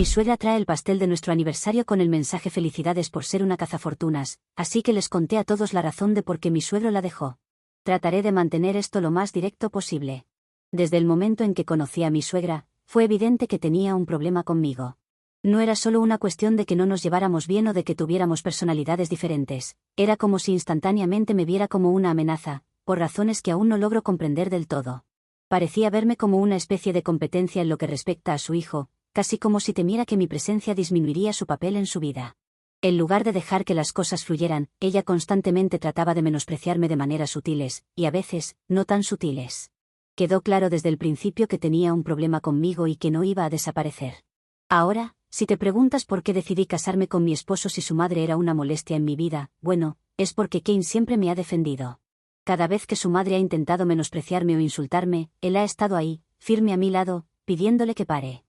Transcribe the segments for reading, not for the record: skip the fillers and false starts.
Mi suegra trae el pastel de nuestro aniversario con el mensaje felicidades por ser una cazafortunas, así que les conté a todos la razón de por qué mi suegro la dejó. Trataré de mantener esto lo más directo posible. Desde el momento en que conocí a mi suegra, fue evidente que tenía un problema conmigo. No era solo una cuestión de que no nos lleváramos bien o de que tuviéramos personalidades diferentes, era como si instantáneamente me viera como una amenaza, por razones que aún no logro comprender del todo. Parecía verme como una especie de competencia en lo que respecta a su hijo, casi como si temiera que mi presencia disminuiría su papel en su vida. En lugar de dejar que las cosas fluyeran, ella constantemente trataba de menospreciarme de maneras sutiles, y a veces, no tan sutiles. Quedó claro desde el principio que tenía un problema conmigo y que no iba a desaparecer. Ahora, si te preguntas por qué decidí casarme con mi esposo si su madre era una molestia en mi vida, bueno, es porque Kane siempre me ha defendido. Cada vez que su madre ha intentado menospreciarme o insultarme, él ha estado ahí, firme a mi lado, pidiéndole que pare.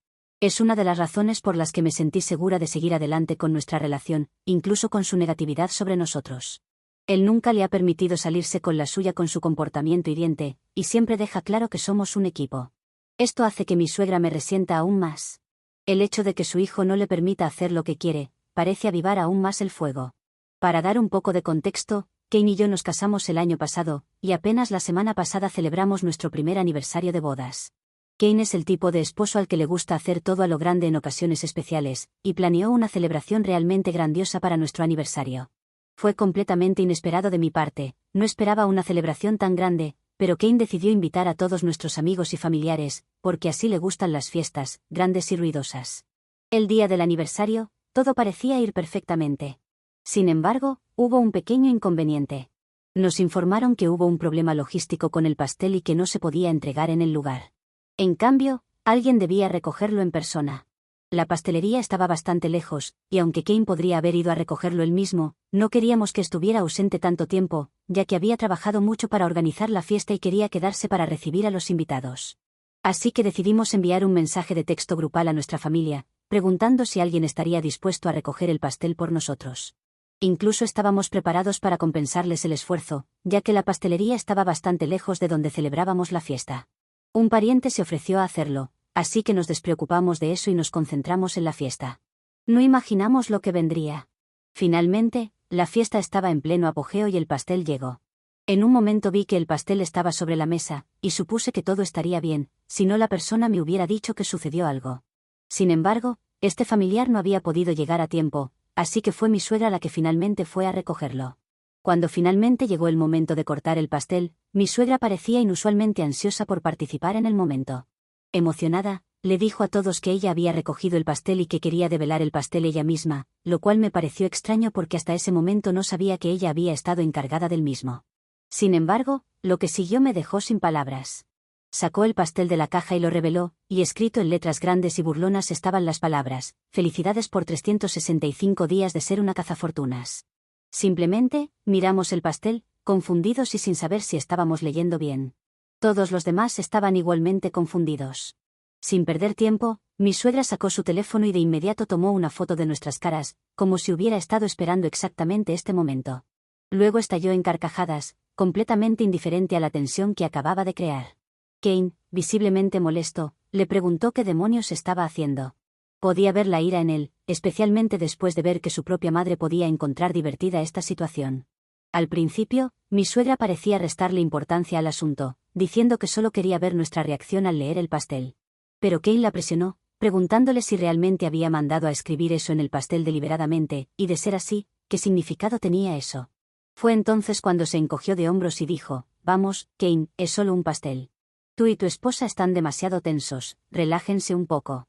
Es una de las razones por las que me sentí segura de seguir adelante con nuestra relación, incluso con su negatividad sobre nosotros. Él nunca le ha permitido salirse con la suya con su comportamiento hiriente, y siempre deja claro que somos un equipo. Esto hace que mi suegra me resienta aún más. El hecho de que su hijo no le permita hacer lo que quiere, parece avivar aún más el fuego. Para dar un poco de contexto, Kane y yo nos casamos el año pasado, y apenas la semana pasada celebramos nuestro primer aniversario de bodas. Kane es el tipo de esposo al que le gusta hacer todo a lo grande en ocasiones especiales, y planeó una celebración realmente grandiosa para nuestro aniversario. Fue completamente inesperado de mi parte, no esperaba una celebración tan grande, pero Kane decidió invitar a todos nuestros amigos y familiares, porque así le gustan las fiestas, grandes y ruidosas. El día del aniversario, todo parecía ir perfectamente. Sin embargo, hubo un pequeño inconveniente. Nos informaron que hubo un problema logístico con el pastel y que no se podía entregar en el lugar. En cambio, alguien debía recogerlo en persona. La pastelería estaba bastante lejos, y aunque Kane podría haber ido a recogerlo él mismo, no queríamos que estuviera ausente tanto tiempo, ya que había trabajado mucho para organizar la fiesta y quería quedarse para recibir a los invitados. Así que decidimos enviar un mensaje de texto grupal a nuestra familia, preguntando si alguien estaría dispuesto a recoger el pastel por nosotros. Incluso estábamos preparados para compensarles el esfuerzo, ya que la pastelería estaba bastante lejos de donde celebrábamos la fiesta. Un pariente se ofreció a hacerlo, así que nos despreocupamos de eso y nos concentramos en la fiesta. No imaginamos lo que vendría. Finalmente, la fiesta estaba en pleno apogeo y el pastel llegó. En un momento vi que el pastel estaba sobre la mesa, y supuse que todo estaría bien, si no la persona me hubiera dicho que sucedió algo. Sin embargo, este familiar no había podido llegar a tiempo, así que fue mi suegra la que finalmente fue a recogerlo. Cuando finalmente llegó el momento de cortar el pastel, mi suegra parecía inusualmente ansiosa por participar en el momento. Emocionada, le dijo a todos que ella había recogido el pastel y que quería develar el pastel ella misma, lo cual me pareció extraño porque hasta ese momento no sabía que ella había estado encargada del mismo. Sin embargo, lo que siguió me dejó sin palabras. Sacó el pastel de la caja y lo reveló, y escrito en letras grandes y burlonas estaban las palabras: «Felicidades por 365 días de ser una cazafortunas». Simplemente, miramos el pastel, confundidos y sin saber si estábamos leyendo bien. Todos los demás estaban igualmente confundidos. Sin perder tiempo, mi suegra sacó su teléfono y de inmediato tomó una foto de nuestras caras, como si hubiera estado esperando exactamente este momento. Luego estalló en carcajadas, completamente indiferente a la tensión que acababa de crear. Kane, visiblemente molesto, le preguntó qué demonios estaba haciendo. Podía ver la ira en él, especialmente después de ver que su propia madre podía encontrar divertida esta situación. Al principio, mi suegra parecía restarle importancia al asunto, diciendo que solo quería ver nuestra reacción al leer el pastel. Pero Kane la presionó, preguntándole si realmente había mandado a escribir eso en el pastel deliberadamente, y de ser así, ¿qué significado tenía eso? Fue entonces cuando se encogió de hombros y dijo: «Vamos, Kane, es solo un pastel. Tú y tu esposa están demasiado tensos, relájense un poco.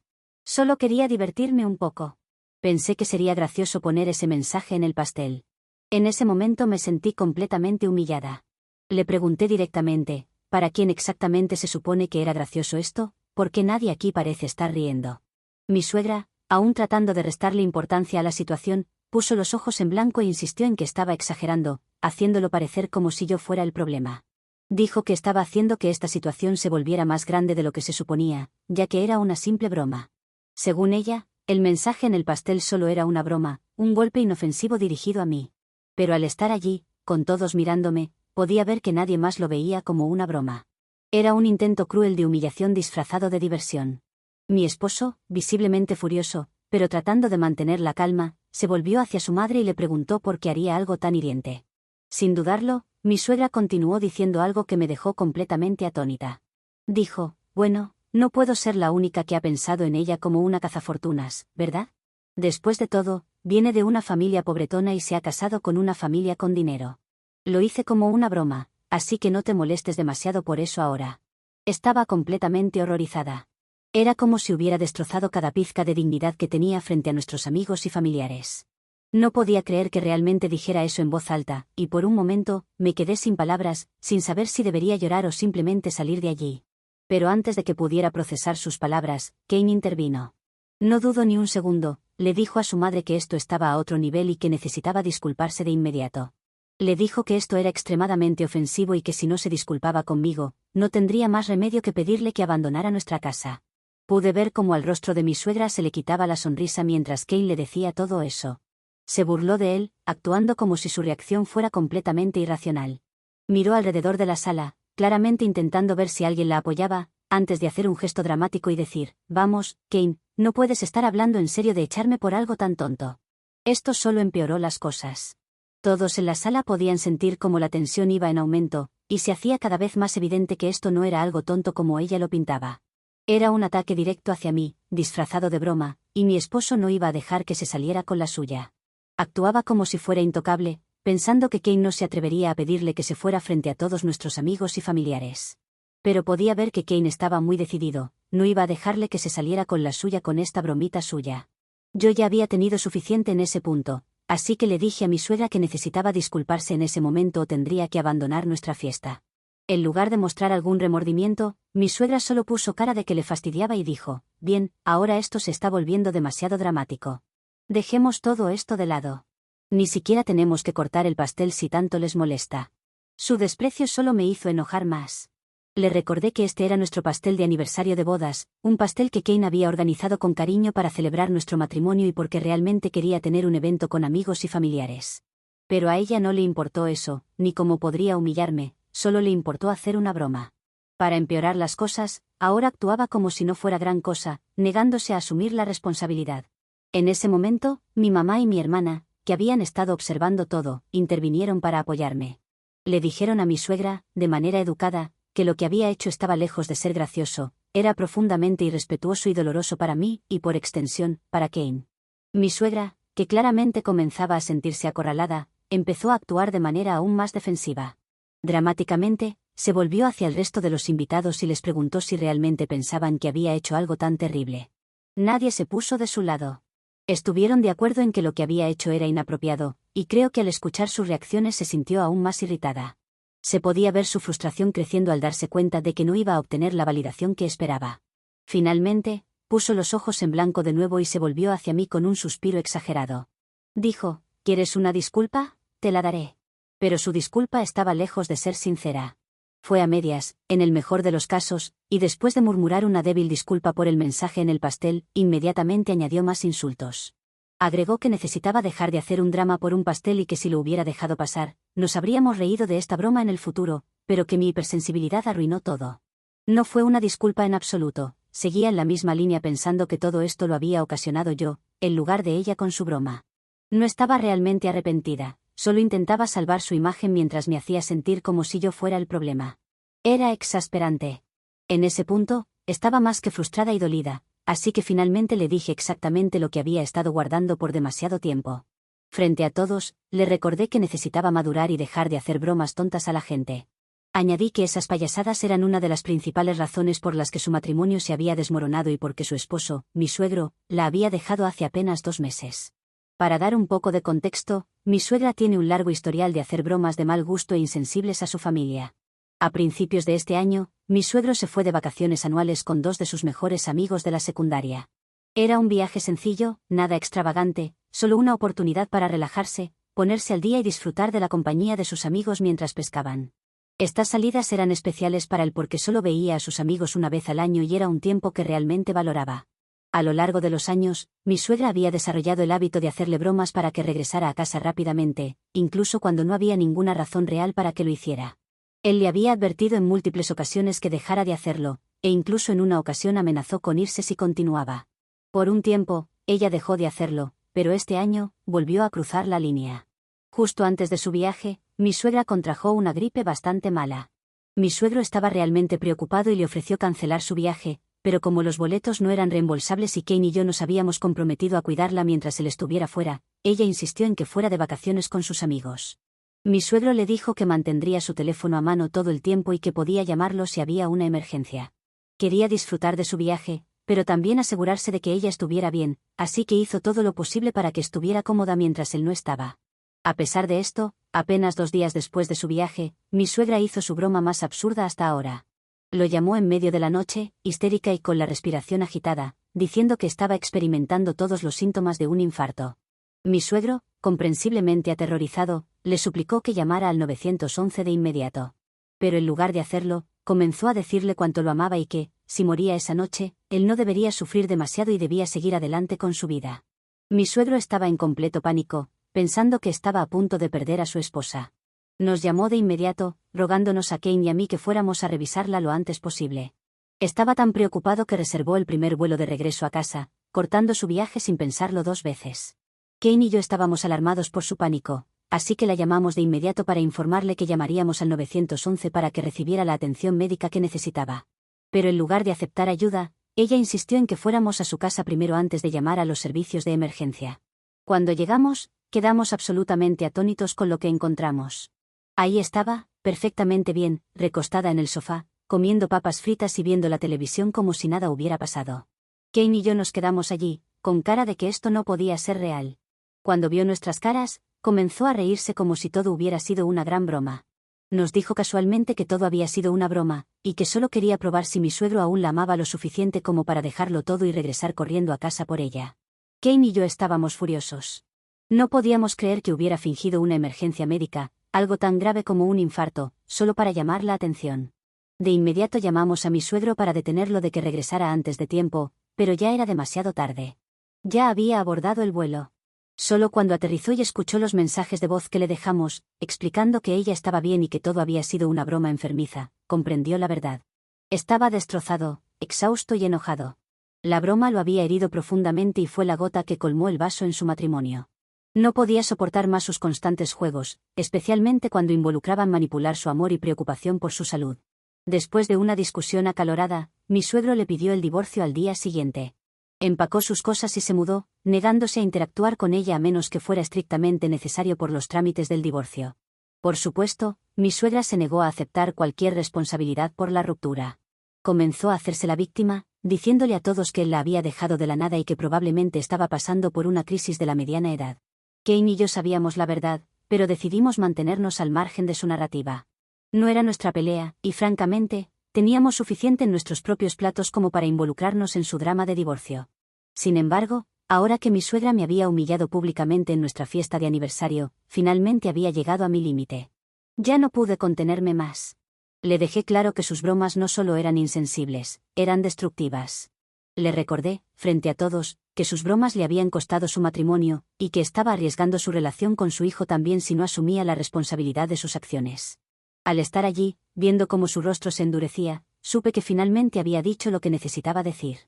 Solo quería divertirme un poco». Pensé que sería gracioso poner ese mensaje en el pastel. En ese momento me sentí completamente humillada. Le pregunté directamente: ¿para quién exactamente se supone que era gracioso esto? Porque nadie aquí parece estar riendo. Mi suegra, aún tratando de restarle importancia a la situación, puso los ojos en blanco e insistió en que estaba exagerando, haciéndolo parecer como si yo fuera el problema. Dijo que estaba haciendo que esta situación se volviera más grande de lo que se suponía, ya que era una simple broma. Según ella, el mensaje en el pastel solo era una broma, un golpe inofensivo dirigido a mí. Pero al estar allí, con todos mirándome, podía ver que nadie más lo veía como una broma. Era un intento cruel de humillación disfrazado de diversión. Mi esposo, visiblemente furioso, pero tratando de mantener la calma, se volvió hacia su madre y le preguntó por qué haría algo tan hiriente. Sin dudarlo, mi suegra continuó diciendo algo que me dejó completamente atónita. Dijo, bueno, no puedo ser la única que ha pensado en ella como una cazafortunas, ¿verdad? Después de todo, viene de una familia pobretona y se ha casado con una familia con dinero. Lo hice como una broma, así que no te molestes demasiado por eso ahora. Estaba completamente horrorizada. Era como si hubiera destrozado cada pizca de dignidad que tenía frente a nuestros amigos y familiares. No podía creer que realmente dijera eso en voz alta, y por un momento, me quedé sin palabras, sin saber si debería llorar o simplemente salir de allí. Pero antes de que pudiera procesar sus palabras, Kane intervino. No dudó ni un segundo, le dijo a su madre que esto estaba a otro nivel y que necesitaba disculparse de inmediato. Le dijo que esto era extremadamente ofensivo y que si no se disculpaba conmigo, no tendría más remedio que pedirle que abandonara nuestra casa. Pude ver cómo al rostro de mi suegra se le quitaba la sonrisa mientras Kane le decía todo eso. Se burló de él, actuando como si su reacción fuera completamente irracional. Miró alrededor de la sala, claramente intentando ver si alguien la apoyaba, antes de hacer un gesto dramático y decir, vamos, Kane, no puedes estar hablando en serio de echarme por algo tan tonto. Esto solo empeoró las cosas. Todos en la sala podían sentir cómo la tensión iba en aumento, y se hacía cada vez más evidente que esto no era algo tonto como ella lo pintaba. Era un ataque directo hacia mí, disfrazado de broma, y mi esposo no iba a dejar que se saliera con la suya. Actuaba como si fuera intocable, pensando que Kane no se atrevería a pedirle que se fuera frente a todos nuestros amigos y familiares. Pero podía ver que Kane estaba muy decidido, no iba a dejarle que se saliera con la suya con esta bromita suya. Yo ya había tenido suficiente en ese punto, así que le dije a mi suegra que necesitaba disculparse en ese momento o tendría que abandonar nuestra fiesta. En lugar de mostrar algún remordimiento, mi suegra solo puso cara de que le fastidiaba y dijo, bien, ahora esto se está volviendo demasiado dramático. Dejemos todo esto de lado. Ni siquiera tenemos que cortar el pastel si tanto les molesta. Su desprecio solo me hizo enojar más. Le recordé que este era nuestro pastel de aniversario de bodas, un pastel que Kane había organizado con cariño para celebrar nuestro matrimonio y porque realmente quería tener un evento con amigos y familiares. Pero a ella no le importó eso, ni cómo podría humillarme, solo le importó hacer una broma. Para empeorar las cosas, ahora actuaba como si no fuera gran cosa, negándose a asumir la responsabilidad. En ese momento, mi mamá y mi hermana, que habían estado observando todo, intervinieron para apoyarme. Le dijeron a mi suegra, de manera educada, que lo que había hecho estaba lejos de ser gracioso, era profundamente irrespetuoso y doloroso para mí, y por extensión, para Kane. Mi suegra, que claramente comenzaba a sentirse acorralada, empezó a actuar de manera aún más defensiva. Dramáticamente, se volvió hacia el resto de los invitados y les preguntó si realmente pensaban que había hecho algo tan terrible. Nadie se puso de su lado. Estuvieron de acuerdo en que lo que había hecho era inapropiado, y creo que al escuchar sus reacciones se sintió aún más irritada. Se podía ver su frustración creciendo al darse cuenta de que no iba a obtener la validación que esperaba. Finalmente, puso los ojos en blanco de nuevo y se volvió hacia mí con un suspiro exagerado. Dijo, ¿quieres una disculpa? Te la daré. Pero su disculpa estaba lejos de ser sincera. Fue a medias, en el mejor de los casos, y después de murmurar una débil disculpa por el mensaje en el pastel, inmediatamente añadió más insultos. Agregó que necesitaba dejar de hacer un drama por un pastel y que si lo hubiera dejado pasar, nos habríamos reído de esta broma en el futuro, pero que mi hipersensibilidad arruinó todo. No fue una disculpa en absoluto, seguía en la misma línea pensando que todo esto lo había ocasionado yo, en lugar de ella con su broma. No estaba realmente arrepentida, solo intentaba salvar su imagen mientras me hacía sentir como si yo fuera el problema. Era exasperante. En ese punto, estaba más que frustrada y dolida, así que finalmente le dije exactamente lo que había estado guardando por demasiado tiempo. Frente a todos, le recordé que necesitaba madurar y dejar de hacer bromas tontas a la gente. Añadí que esas payasadas eran una de las principales razones por las que su matrimonio se había desmoronado y porque su esposo, mi suegro, la había dejado hace apenas 2 meses. Para dar un poco de contexto, mi suegra tiene un largo historial de hacer bromas de mal gusto e insensibles a su familia. A principios de este año, mi suegro se fue de vacaciones anuales con 2 de sus mejores amigos de la secundaria. Era un viaje sencillo, nada extravagante, solo una oportunidad para relajarse, ponerse al día y disfrutar de la compañía de sus amigos mientras pescaban. Estas salidas eran especiales para él porque solo veía a sus amigos una vez al año y era un tiempo que realmente valoraba. A lo largo de los años, mi suegra había desarrollado el hábito de hacerle bromas para que regresara a casa rápidamente, incluso cuando no había ninguna razón real para que lo hiciera. Él le había advertido en múltiples ocasiones que dejara de hacerlo, e incluso en una ocasión amenazó con irse si continuaba. Por un tiempo, ella dejó de hacerlo, pero este año, volvió a cruzar la línea. Justo antes de su viaje, mi suegra contrajo una gripe bastante mala. Mi suegro estaba realmente preocupado y le ofreció cancelar su viaje, pero como los boletos no eran reembolsables y Kane y yo nos habíamos comprometido a cuidarla mientras él estuviera fuera, ella insistió en que fuera de vacaciones con sus amigos. Mi suegro le dijo que mantendría su teléfono a mano todo el tiempo y que podía llamarlo si había una emergencia. Quería disfrutar de su viaje, pero también asegurarse de que ella estuviera bien, así que hizo todo lo posible para que estuviera cómoda mientras él no estaba. A pesar de esto, apenas 2 días después de su viaje, mi suegra hizo su broma más absurda hasta ahora. Lo llamó en medio de la noche, histérica y con la respiración agitada, diciendo que estaba experimentando todos los síntomas de un infarto. Mi suegro, comprensiblemente aterrorizado, le suplicó que llamara al 911 de inmediato. Pero en lugar de hacerlo, comenzó a decirle cuánto lo amaba y que, si moría esa noche, él no debería sufrir demasiado y debía seguir adelante con su vida. Mi suegro estaba en completo pánico, pensando que estaba a punto de perder a su esposa. Nos llamó de inmediato, rogándonos a Kane y a mí que fuéramos a revisarla lo antes posible. Estaba tan preocupado que reservó el primer vuelo de regreso a casa, cortando su viaje sin pensarlo 2 veces. Kane y yo estábamos alarmados por su pánico, así que la llamamos de inmediato para informarle que llamaríamos al 911 para que recibiera la atención médica que necesitaba. Pero en lugar de aceptar ayuda, ella insistió en que fuéramos a su casa primero antes de llamar a los servicios de emergencia. Cuando llegamos, quedamos absolutamente atónitos con lo que encontramos. Ahí estaba, perfectamente bien, recostada en el sofá, comiendo papas fritas y viendo la televisión como si nada hubiera pasado. Kane y yo nos quedamos allí, con cara de que esto no podía ser real. Cuando vio nuestras caras, comenzó a reírse como si todo hubiera sido una gran broma. Nos dijo casualmente que todo había sido una broma, y que solo quería probar si mi suegro aún la amaba lo suficiente como para dejarlo todo y regresar corriendo a casa por ella. Kane y yo estábamos furiosos. No podíamos creer que hubiera fingido una emergencia médica, algo tan grave como un infarto, solo para llamar la atención. De inmediato llamamos a mi suegro para detenerlo de que regresara antes de tiempo, pero ya era demasiado tarde. Ya había abordado el vuelo. Solo cuando aterrizó y escuchó los mensajes de voz que le dejamos, explicando que ella estaba bien y que todo había sido una broma enfermiza, comprendió la verdad. Estaba destrozado, exhausto y enojado. La broma lo había herido profundamente y fue la gota que colmó el vaso en su matrimonio. No podía soportar más sus constantes juegos, especialmente cuando involucraban manipular su amor y preocupación por su salud. Después de una discusión acalorada, mi suegro le pidió el divorcio al día siguiente. Empacó sus cosas y se mudó, negándose a interactuar con ella a menos que fuera estrictamente necesario por los trámites del divorcio. Por supuesto, mi suegra se negó a aceptar cualquier responsabilidad por la ruptura. Comenzó a hacerse la víctima, diciéndole a todos que él la había dejado de la nada y que probablemente estaba pasando por una crisis de la mediana edad. Kane y yo sabíamos la verdad, pero decidimos mantenernos al margen de su narrativa. No era nuestra pelea, y francamente, teníamos suficiente en nuestros propios platos como para involucrarnos en su drama de divorcio. Sin embargo, ahora que mi suegra me había humillado públicamente en nuestra fiesta de aniversario, finalmente había llegado a mi límite. Ya no pude contenerme más. Le dejé claro que sus bromas no solo eran insensibles, eran destructivas. Le recordé, frente a todos, que sus bromas le habían costado su matrimonio, y que estaba arriesgando su relación con su hijo también si no asumía la responsabilidad de sus acciones. Al estar allí, viendo cómo su rostro se endurecía, supe que finalmente había dicho lo que necesitaba decir.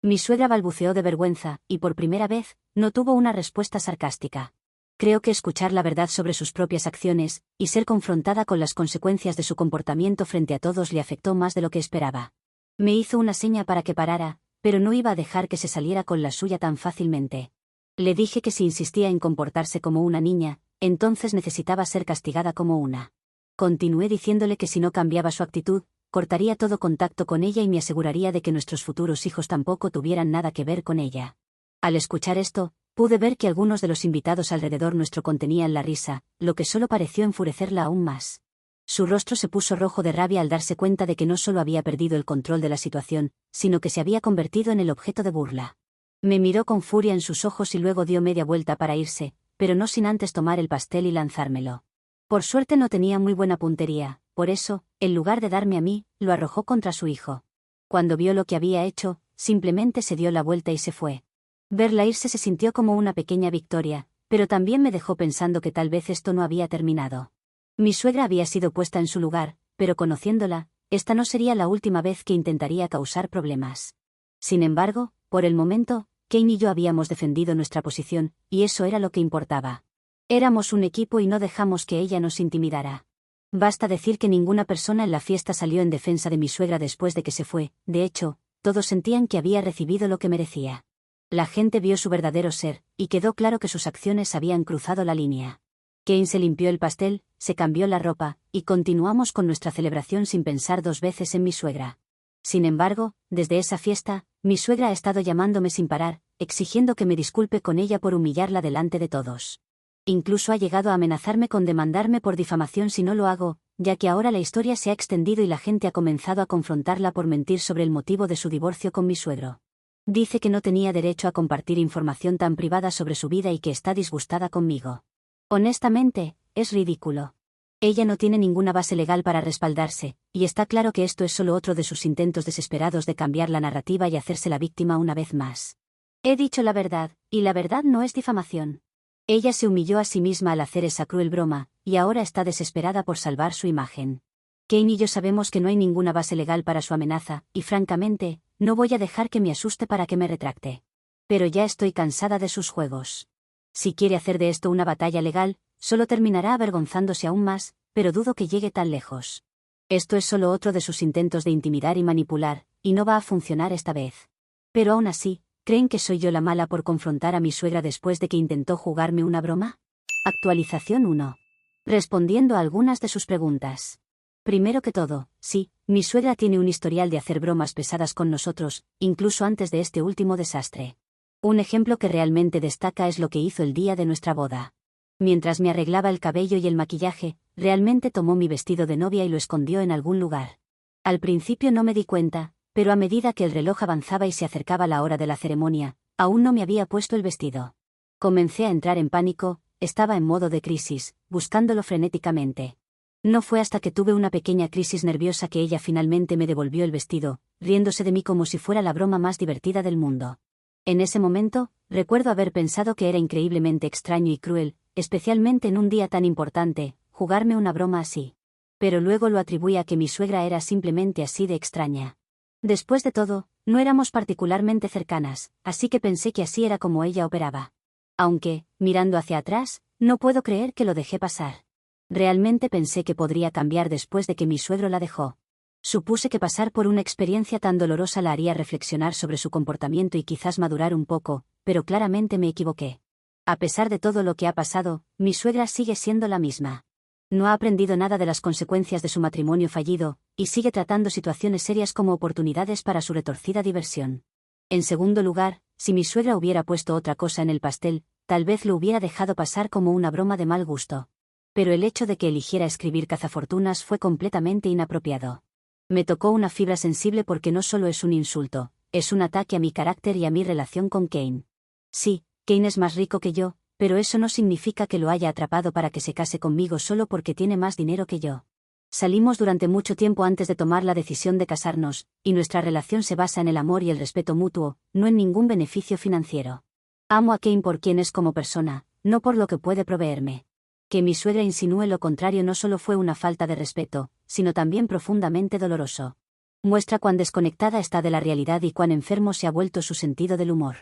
Mi suegra balbuceó de vergüenza, y por primera vez, no tuvo una respuesta sarcástica. Creo que escuchar la verdad sobre sus propias acciones, y ser confrontada con las consecuencias de su comportamiento frente a todos le afectó más de lo que esperaba. Me hizo una seña para que parara, pero no iba a dejar que se saliera con la suya tan fácilmente. Le dije que si insistía en comportarse como una niña, entonces necesitaba ser castigada como una. Continué diciéndole que si no cambiaba su actitud, cortaría todo contacto con ella y me aseguraría de que nuestros futuros hijos tampoco tuvieran nada que ver con ella. Al escuchar esto, pude ver que algunos de los invitados alrededor nuestro contenían la risa, lo que solo pareció enfurecerla aún más. Su rostro se puso rojo de rabia al darse cuenta de que no solo había perdido el control de la situación, sino que se había convertido en el objeto de burla. Me miró con furia en sus ojos y luego dio media vuelta para irse, pero no sin antes tomar el pastel y lanzármelo. Por suerte no tenía muy buena puntería, por eso, en lugar de darme a mí, lo arrojó contra su hijo. Cuando vio lo que había hecho, simplemente se dio la vuelta y se fue. Verla irse se sintió como una pequeña victoria, pero también me dejó pensando que tal vez esto no había terminado. Mi suegra había sido puesta en su lugar, pero conociéndola, esta no sería la última vez que intentaría causar problemas. Sin embargo, por el momento, Kane y yo habíamos defendido nuestra posición, y eso era lo que importaba. Éramos un equipo y no dejamos que ella nos intimidara. Basta decir que ninguna persona en la fiesta salió en defensa de mi suegra después de que se fue, de hecho, todos sentían que había recibido lo que merecía. La gente vio su verdadero ser, y quedó claro que sus acciones habían cruzado la línea. Kane se limpió el pastel, se cambió la ropa, y continuamos con nuestra celebración sin pensar dos veces en mi suegra. Sin embargo, desde esa fiesta, mi suegra ha estado llamándome sin parar, exigiendo que me disculpe con ella por humillarla delante de todos. Incluso ha llegado a amenazarme con demandarme por difamación si no lo hago, ya que ahora la historia se ha extendido y la gente ha comenzado a confrontarla por mentir sobre el motivo de su divorcio con mi suegro. Dice que no tenía derecho a compartir información tan privada sobre su vida y que está disgustada conmigo. Honestamente, es ridículo. Ella no tiene ninguna base legal para respaldarse, y está claro que esto es solo otro de sus intentos desesperados de cambiar la narrativa y hacerse la víctima una vez más. He dicho la verdad, y la verdad no es difamación. Ella se humilló a sí misma al hacer esa cruel broma, y ahora está desesperada por salvar su imagen. Kane y yo sabemos que no hay ninguna base legal para su amenaza, y francamente, no voy a dejar que me asuste para que me retracte. Pero ya estoy cansada de sus juegos. Si quiere hacer de esto una batalla legal, solo terminará avergonzándose aún más, pero dudo que llegue tan lejos. Esto es solo otro de sus intentos de intimidar y manipular, y no va a funcionar esta vez. Pero aún así, ¿creen que soy yo la mala por confrontar a mi suegra después de que intentó jugarme una broma? Actualización 1. Respondiendo a algunas de sus preguntas. Primero que todo, sí, mi suegra tiene un historial de hacer bromas pesadas con nosotros, incluso antes de este último desastre. Un ejemplo que realmente destaca es lo que hizo el día de nuestra boda. Mientras me arreglaba el cabello y el maquillaje, realmente tomó mi vestido de novia y lo escondió en algún lugar. Al principio no me di cuenta, pero a medida que el reloj avanzaba y se acercaba la hora de la ceremonia, aún no me había puesto el vestido. Comencé a entrar en pánico, estaba en modo de crisis, buscándolo frenéticamente. No fue hasta que tuve una pequeña crisis nerviosa que ella finalmente me devolvió el vestido, riéndose de mí como si fuera la broma más divertida del mundo. En ese momento, recuerdo haber pensado que era increíblemente extraño y cruel, especialmente en un día tan importante, jugarme una broma así. Pero luego lo atribuí a que mi suegra era simplemente así de extraña. Después de todo, no éramos particularmente cercanas, así que pensé que así era como ella operaba. Aunque, mirando hacia atrás, no puedo creer que lo dejé pasar. Realmente pensé que podría cambiar después de que mi suegro la dejó. Supuse que pasar por una experiencia tan dolorosa la haría reflexionar sobre su comportamiento y quizás madurar un poco, pero claramente me equivoqué. A pesar de todo lo que ha pasado, mi suegra sigue siendo la misma. No ha aprendido nada de las consecuencias de su matrimonio fallido, y sigue tratando situaciones serias como oportunidades para su retorcida diversión. En segundo lugar, si mi suegra hubiera puesto otra cosa en el pastel, tal vez lo hubiera dejado pasar como una broma de mal gusto. Pero el hecho de que eligiera escribir cazafortunas fue completamente inapropiado. Me tocó una fibra sensible porque no solo es un insulto, es un ataque a mi carácter y a mi relación con Kane. Sí, Kane es más rico que yo, pero eso no significa que lo haya atrapado para que se case conmigo solo porque tiene más dinero que yo. Salimos durante mucho tiempo antes de tomar la decisión de casarnos, y nuestra relación se basa en el amor y el respeto mutuo, no en ningún beneficio financiero. Amo a Kane por quien es como persona, no por lo que puede proveerme. Que mi suegra insinúe lo contrario no solo fue una falta de respeto, sino también profundamente doloroso. Muestra cuán desconectada está de la realidad y cuán enfermo se ha vuelto su sentido del humor.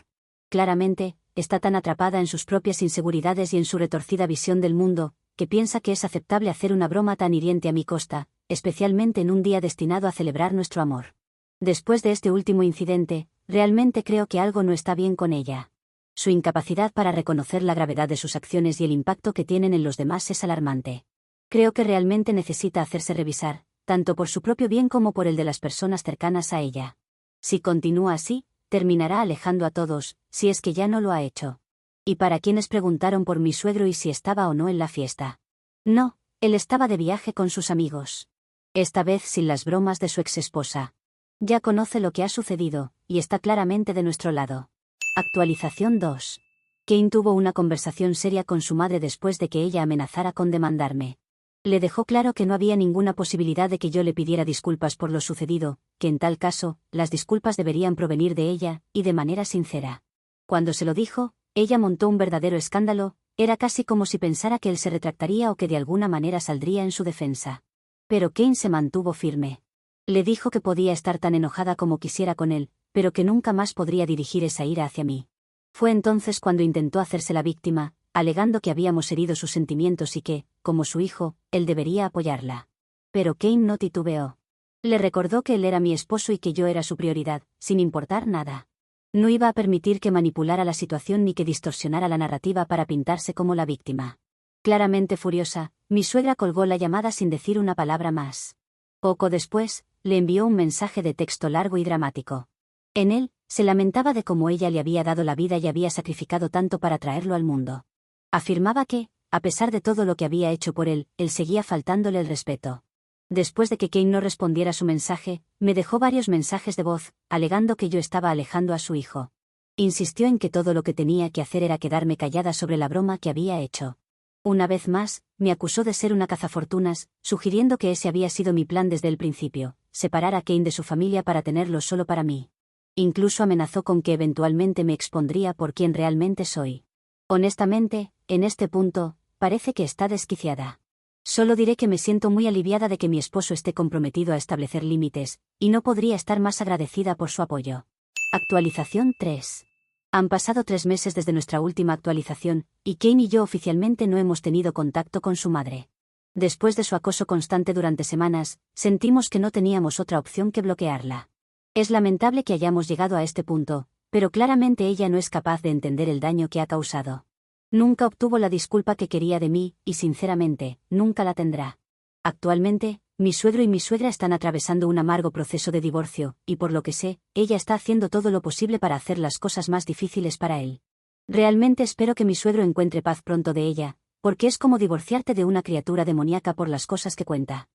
Claramente, está tan atrapada en sus propias inseguridades y en su retorcida visión del mundo, que piensa que es aceptable hacer una broma tan hiriente a mi costa, especialmente en un día destinado a celebrar nuestro amor. Después de este último incidente, realmente creo que algo no está bien con ella. Su incapacidad para reconocer la gravedad de sus acciones y el impacto que tienen en los demás es alarmante. Creo que realmente necesita hacerse revisar, tanto por su propio bien como por el de las personas cercanas a ella. Si continúa así, terminará alejando a todos, si es que ya no lo ha hecho. Y para quienes preguntaron por mi suegro y si estaba o no en la fiesta. No, él estaba de viaje con sus amigos. Esta vez sin las bromas de su exesposa. Ya conoce lo que ha sucedido, y está claramente de nuestro lado. Actualización 2. Kane tuvo una conversación seria con su madre después de que ella amenazara con demandarme. Le dejó claro que no había ninguna posibilidad de que yo le pidiera disculpas por lo sucedido, que en tal caso, las disculpas deberían provenir de ella, y de manera sincera. Cuando se lo dijo, ella montó un verdadero escándalo, era casi como si pensara que él se retractaría o que de alguna manera saldría en su defensa. Pero Kane se mantuvo firme. Le dijo que podía estar tan enojada como quisiera con él, pero que nunca más podría dirigir esa ira hacia mí. Fue entonces cuando intentó hacerse la víctima, alegando que habíamos herido sus sentimientos y que, como su hijo, él debería apoyarla. Pero Kane no titubeó. Le recordó que él era mi esposo y que yo era su prioridad, sin importar nada. No iba a permitir que manipulara la situación ni que distorsionara la narrativa para pintarse como la víctima. Claramente furiosa, mi suegra colgó la llamada sin decir una palabra más. Poco después, le envió un mensaje de texto largo y dramático. En él, se lamentaba de cómo ella le había dado la vida y había sacrificado tanto para traerlo al mundo. Afirmaba que, a pesar de todo lo que había hecho por él seguía faltándole el respeto. Después de que Kane no respondiera su mensaje, me dejó varios mensajes de voz, alegando que yo estaba alejando a su hijo. Insistió en que todo lo que tenía que hacer era quedarme callada sobre la broma que había hecho. Una vez más, me acusó de ser una cazafortunas, sugiriendo que ese había sido mi plan desde el principio, separar a Kane de su familia para tenerlo solo para mí. Incluso amenazó con que eventualmente me expondría por quien realmente soy. Honestamente, en este punto, parece que está desquiciada. Solo diré que me siento muy aliviada de que mi esposo esté comprometido a establecer límites, y no podría estar más agradecida por su apoyo. Actualización 3. Han pasado 3 meses desde nuestra última actualización, y Kane y yo oficialmente no hemos tenido contacto con su madre. Después de su acoso constante durante semanas, sentimos que no teníamos otra opción que bloquearla. Es lamentable que hayamos llegado a este punto, pero claramente ella no es capaz de entender el daño que ha causado. Nunca obtuvo la disculpa que quería de mí, y sinceramente, nunca la tendrá. Actualmente, mi suegro y mi suegra están atravesando un amargo proceso de divorcio, y por lo que sé, ella está haciendo todo lo posible para hacer las cosas más difíciles para él. Realmente espero que mi suegro encuentre paz pronto de ella, porque es como divorciarte de una criatura demoníaca por las cosas que cuenta.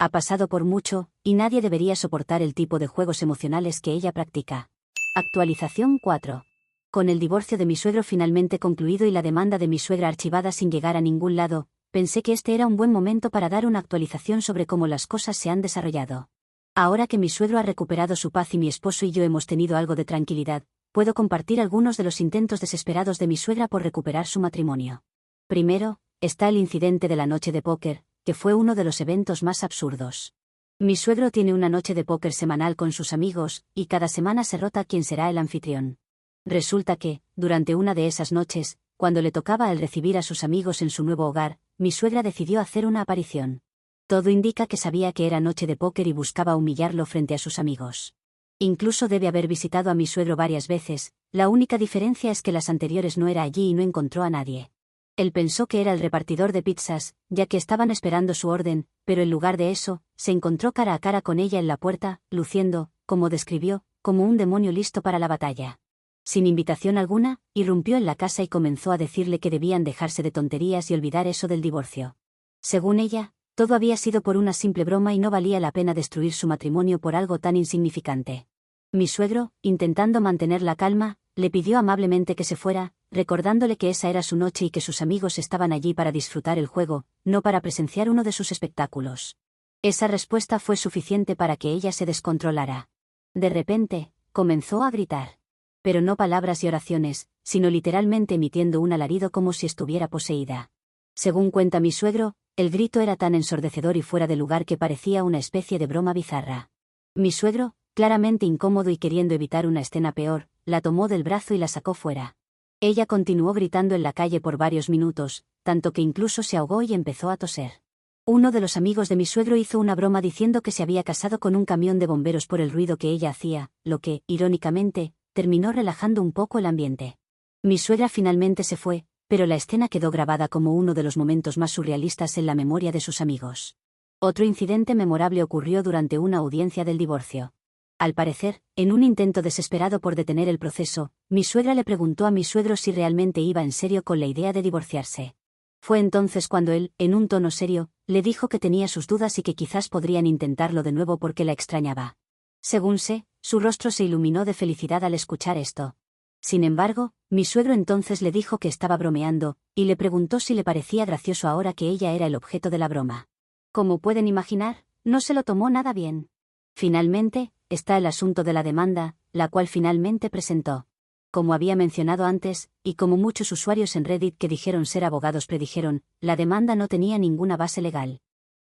Ha pasado por mucho, y nadie debería soportar el tipo de juegos emocionales que ella practica. Actualización 4. Con el divorcio de mi suegro finalmente concluido y la demanda de mi suegra archivada sin llegar a ningún lado, pensé que este era un buen momento para dar una actualización sobre cómo las cosas se han desarrollado. Ahora que mi suegro ha recuperado su paz y mi esposo y yo hemos tenido algo de tranquilidad, puedo compartir algunos de los intentos desesperados de mi suegra por recuperar su matrimonio. Primero, está el incidente de la noche de póker, que fue uno de los eventos más absurdos. Mi suegro tiene una noche de póker semanal con sus amigos, y cada semana se rota quién será el anfitrión. Resulta que, durante una de esas noches, cuando le tocaba el recibir a sus amigos en su nuevo hogar, mi suegra decidió hacer una aparición. Todo indica que sabía que era noche de póker y buscaba humillarlo frente a sus amigos. Incluso debe haber visitado a mi suegro varias veces, la única diferencia es que las anteriores no era allí y no encontró a nadie. Él pensó que era el repartidor de pizzas, ya que estaban esperando su orden, pero en lugar de eso, se encontró cara a cara con ella en la puerta, luciendo, como describió, como un demonio listo para la batalla. Sin invitación alguna, irrumpió en la casa y comenzó a decirle que debían dejarse de tonterías y olvidar eso del divorcio. Según ella, todo había sido por una simple broma y no valía la pena destruir su matrimonio por algo tan insignificante. Mi suegro, intentando mantener la calma, le pidió amablemente que se fuera, recordándole que esa era su noche y que sus amigos estaban allí para disfrutar el juego, no para presenciar uno de sus espectáculos. Esa respuesta fue suficiente para que ella se descontrolara. De repente, comenzó a gritar. Pero no palabras y oraciones, sino literalmente emitiendo un alarido como si estuviera poseída. Según cuenta mi suegro, el grito era tan ensordecedor y fuera de lugar que parecía una especie de broma bizarra. Mi suegro, claramente incómodo y queriendo evitar una escena peor, la tomó del brazo y la sacó fuera. Ella continuó gritando en la calle por varios minutos, tanto que incluso se ahogó y empezó a toser. Uno de los amigos de mi suegro hizo una broma diciendo que se había casado con un camión de bomberos por el ruido que ella hacía, lo que, irónicamente, terminó relajando un poco el ambiente. Mi suegra finalmente se fue, pero la escena quedó grabada como uno de los momentos más surrealistas en la memoria de sus amigos. Otro incidente memorable ocurrió durante una audiencia del divorcio. Al parecer, en un intento desesperado por detener el proceso, mi suegra le preguntó a mi suegro si realmente iba en serio con la idea de divorciarse. Fue entonces cuando él, en un tono serio, le dijo que tenía sus dudas y que quizás podrían intentarlo de nuevo porque la extrañaba. Según sé, su rostro se iluminó de felicidad al escuchar esto. Sin embargo, mi suegro entonces le dijo que estaba bromeando, y le preguntó si le parecía gracioso ahora que ella era el objeto de la broma. Como pueden imaginar, no se lo tomó nada bien. Finalmente, está el asunto de la demanda, la cual finalmente presentó. Como había mencionado antes, y como muchos usuarios en Reddit que dijeron ser abogados predijeron, la demanda no tenía ninguna base legal.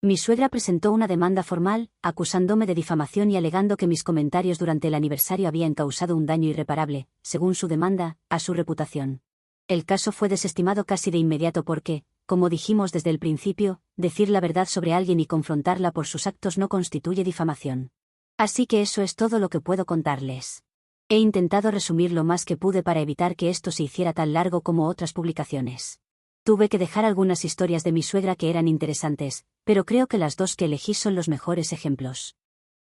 Mi suegra presentó una demanda formal, acusándome de difamación y alegando que mis comentarios durante el aniversario habían causado un daño irreparable, según su demanda, a su reputación. El caso fue desestimado casi de inmediato porque, como dijimos desde el principio, decir la verdad sobre alguien y confrontarla por sus actos no constituye difamación. Así que eso es todo lo que puedo contarles. He intentado resumir lo más que pude para evitar que esto se hiciera tan largo como otras publicaciones. Tuve que dejar algunas historias de mi suegra que eran interesantes, pero creo que las dos que elegí son los mejores ejemplos.